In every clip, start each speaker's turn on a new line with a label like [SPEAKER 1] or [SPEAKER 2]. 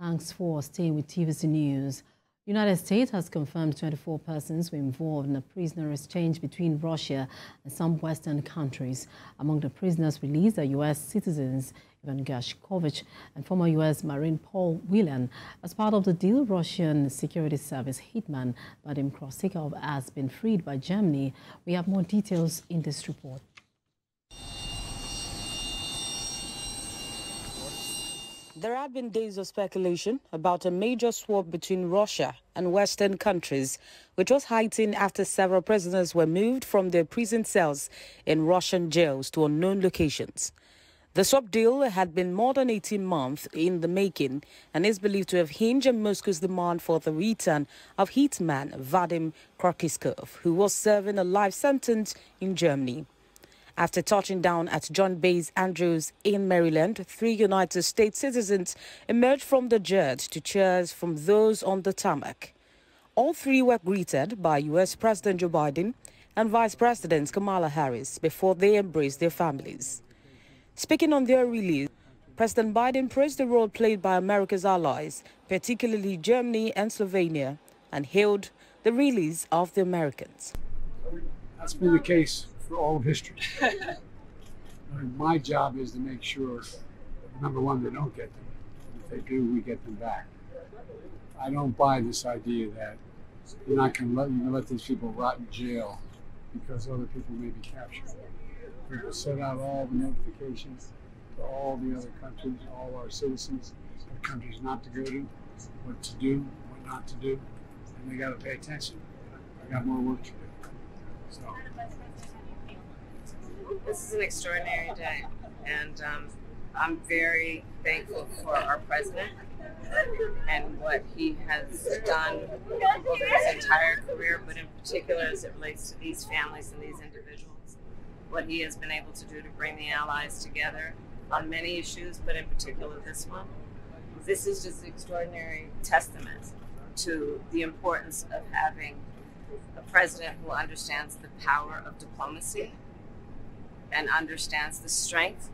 [SPEAKER 1] Thanks for staying with TVC News. United States has confirmed 24 persons were involved in a prisoner exchange between Russia and some Western countries. Among the prisoners released are U.S. citizens Ivan Gershkovich and former U.S. Marine Paul Whelan. As part of the deal, Russian Security Service hitman Vadim Krosikov has been freed by Germany. We have more details in this report.
[SPEAKER 2] There have been days of speculation about a major swap between Russia and Western countries, which was heightened after several prisoners were moved from their prison cells in Russian jails to unknown locations. The swap deal had been more than 18 months in the making and is believed to have hinged on Moscow's demand for the return of hitman Vadim Krosikov, who was serving a life sentence in Germany. After touching down at John Base Andrews in Maryland, 3 United States citizens emerged from the jet to cheers from those on the tarmac. All 3 were greeted by U.S. President Joe Biden and Vice President Kamala Harris before they embraced their families. Speaking on their release, President Biden praised the role played by America's allies, particularly Germany and Slovenia, and hailed the release of the Americans.
[SPEAKER 3] That's been the case for all of history. My job is to make sure, number one, they don't get them. If they do, we get them back. I don't buy this idea that you're not going to let these people rot in jail because other people may be captured. We're going to set out all the notifications to all the other countries, all our citizens, what countries not to go to, what to do, what not to do, and they got to pay attention. I got more work to do. So.
[SPEAKER 4] This is an extraordinary day, and I'm very thankful for our president and what he has done over his entire career, but in particular as it relates to these families and these individuals, what he has been able to do to bring the allies together on many issues, but in particular this one. This is just an extraordinary testament to the importance of having a president who understands the power of diplomacy and understands the strength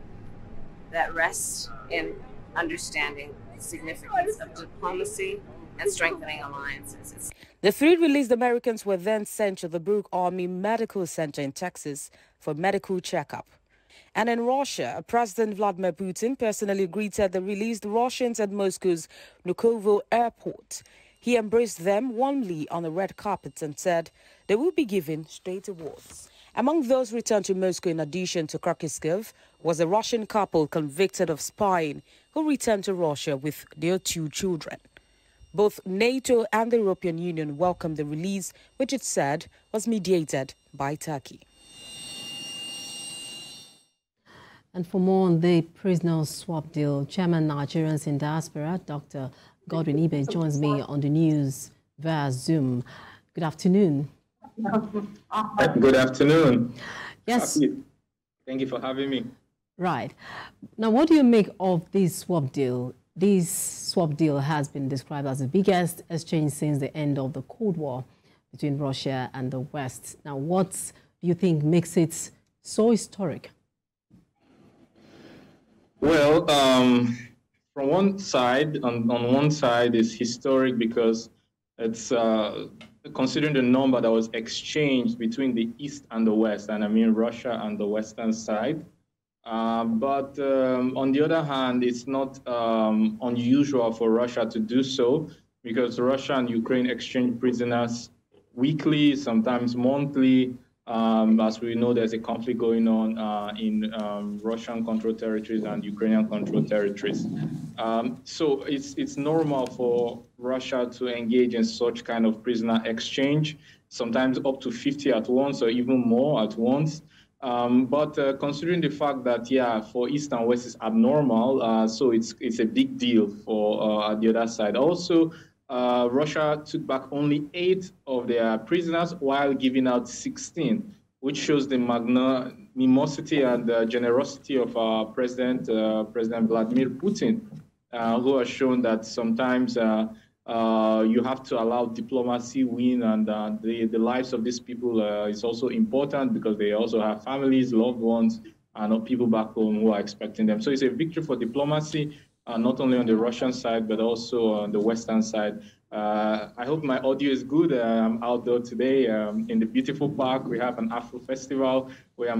[SPEAKER 4] that rests in understanding the significance of diplomacy and strengthening alliances.
[SPEAKER 2] The 3 released Americans were then sent to the Brooke Army Medical Center in Texas for medical checkup. And in Russia, President Vladimir Putin personally greeted the released Russians at Moscow's Vnukovo airport. He embraced them warmly on the red carpet and said they will be given state awards. Among those returned to Moscow in addition to Krosikov was a Russian couple convicted of spying who returned to Russia with their 2 children. Both NATO and the European Union welcomed the release, which it said was mediated by Turkey.
[SPEAKER 1] And for more on the prisoner swap deal, Chairman Nigerians in Diaspora, Dr. Godwin Ibe, joins me on the news via Zoom. Good afternoon.
[SPEAKER 5] Good afternoon.
[SPEAKER 1] Yes.
[SPEAKER 5] Thank you for having me.
[SPEAKER 1] Right. Now, what do you make of this swap deal? This swap deal has been described as the biggest exchange since the end of the Cold War between Russia and the West. Now, what do you think makes it so historic?
[SPEAKER 5] Well, from one side, on one side, it's historic because it's considering the number that was exchanged between the East and the West, and I mean Russia and the Western side. But on the other hand, it's not unusual for Russia to do so because Russia and Ukraine exchange prisoners weekly, sometimes monthly. As we know, there's a conflict going on in Russian-controlled territories and Ukrainian-controlled territories. So it's normal for Russia to engage in such kind of prisoner exchange, sometimes up to 50 at once or even more at once. But considering the fact that, yeah, for East and West is abnormal, so it's a big deal for the other side. Also, Russia took back only 8 of their prisoners while giving out 16, which shows the magnanimity and the generosity of our President Vladimir Putin, who has shown that sometimes you have to allow diplomacy win, and the lives of these people is also important because they also have families, loved ones, and people back home who are expecting them. So it's a victory for diplomacy. not only on the Russian side, but also on the Western side. I hope my audio is good. I'm outdoor today in the beautiful park. We have an Afro festival where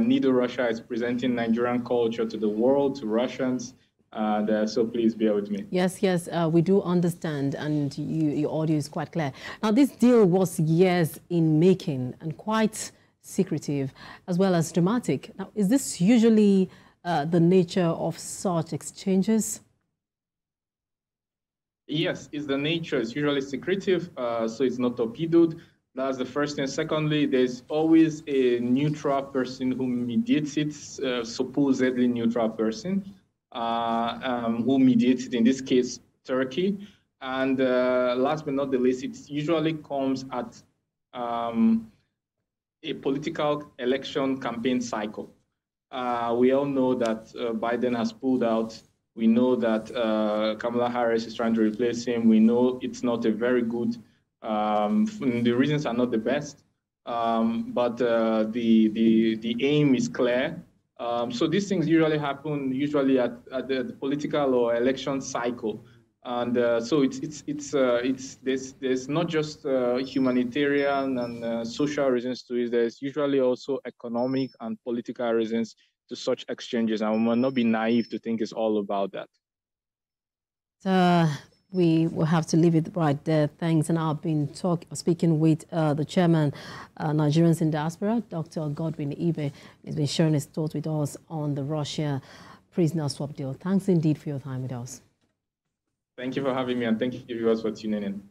[SPEAKER 5] Nido Russia is presenting Nigerian culture to the world, to Russians. So please bear with me.
[SPEAKER 1] Yes, we do understand, and your audio is quite clear. Now, this deal was years in making and quite secretive as well as dramatic. Now, is this usually the nature of such exchanges?
[SPEAKER 5] Yes, it's the nature. It's usually secretive, so it's not torpedoed. That's the first thing. Secondly, there's always a neutral person who mediates it, supposedly neutral person who mediates it, in this case, Turkey. And last but not the least, it usually comes at a political election campaign cycle. We all know that Biden has pulled out. We know that Kamala Harris is trying to replace him. We know it's not a very good, the reasons are not the best, but the aim is clear. So these things usually happen at the political or election cycle. And so there's not just humanitarian and social reasons to it. There's usually also economic and political reasons to such exchanges, and we must not be naive to think it's all about that.
[SPEAKER 1] We will have to leave it right there. Thanks. And I've been speaking with the chairman, Nigerians in Diaspora, Dr. Godwin Ibe. He's been sharing his thoughts with us on the Russia prisoner swap deal. Thanks indeed for your time with us.
[SPEAKER 5] Thank you for having me, and thank you viewers for tuning in.